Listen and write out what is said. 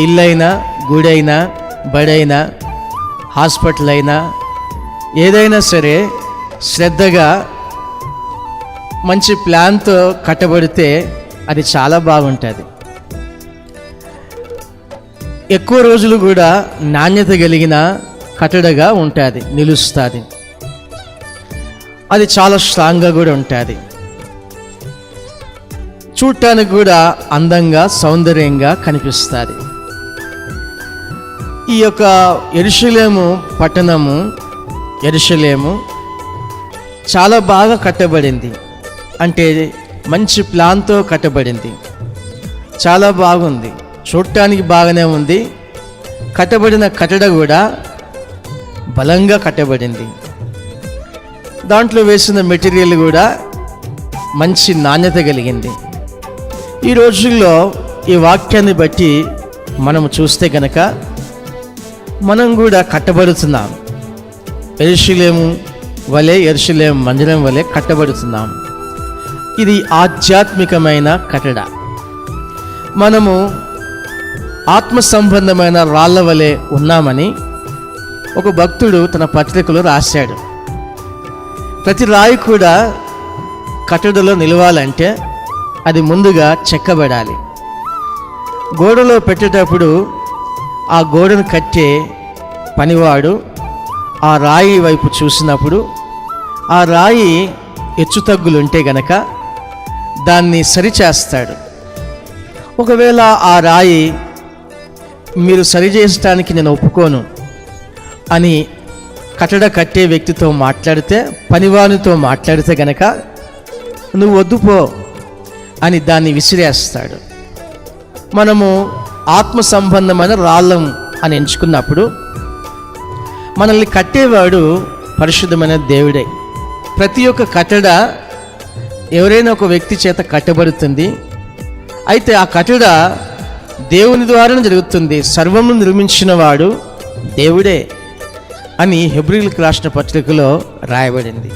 ఇల్లు అయినా, గుడి అయినా, బడి అయినా, హాస్పిటల్ అయినా, ఏదైనా సరే శ్రద్ధగా మంచి ప్లాన్తో కట్టబడితే అది చాలా బాగుంటుంది. ఎక్కువ రోజులు కూడా నాణ్యత కలిగిన కట్టడగా ఉంటుంది, నిలుస్తుంది. అది చాలా స్ట్రాంగ్గా కూడా ఉంటుంది. చూడటానికి కూడా అందంగా, సౌందర్యంగా కనిపిస్తుంది. ఈ యొక్క యెరూషలేము పట్టణము, యెరూషలేము చాలా బాగా కట్టబడింది. అంటే మంచి ప్లాన్తో కట్టబడింది. చాలా బాగుంది, చూడటానికి బాగానే ఉంది. కట్టబడిన కట్టడ కూడా బలంగా కట్టబడింది. దాంట్లో వేసిన మెటీరియల్ కూడా మంచి నాణ్యత కలిగింది. ఈ రోజుల్లో ఈ వాక్యాన్ని బట్టి మనం చూస్తే కనుక మనం కూడా కట్టబడుతున్నాం. యెరూషలేము వలె, యెరూషలేము మందిరం వలె కట్టబడుతున్నాం. ఇది ఆధ్యాత్మికమైన కట్టడ. మనము ఆత్మ సంబంధమైన రాళ్ళ వలె ఉన్నామని ఒక భక్తుడు తన పత్రికలో రాశాడు. ప్రతి రాయి కూడా కట్టడలో నిలవాలంటే అది ముందుగా చెక్కబడాలి. గోడలో పెట్టేటప్పుడు ఆ గోడను కట్టే పనివాడు ఆ రాయి వైపు చూసినప్పుడు ఆ రాయి హెచ్చుతగ్గులుంటే గనక దాన్ని సరిచేస్తాడు. ఒకవేళ ఆ రాయి మీరు సరిచేయడానికి నేను ఒప్పుకోను అని కట్టడ కట్టే వ్యక్తితో మాట్లాడితే, పనివానితో మాట్లాడితే గనక నువ్వు వద్దుపో అని దాన్ని విసిరేస్తాడు. మనము ఆత్మ సంబంధమైన రాళ్ళం అని ఎంచుకున్నప్పుడు మనల్ని కట్టేవాడు పరిశుద్ధమైన దేవుడే. ప్రతి ఒక్క కట్టడ ఎవరైనా ఒక వ్యక్తి చేత కట్టబడుతుంది. అయితే ఆ కట్టడ దేవుని ద్వారానే జరుగుతుంది. సర్వము నిర్మించిన వాడు దేవుడే అని హెబ్రీయులకు రాసిన పత్రికలో రాయబడింది.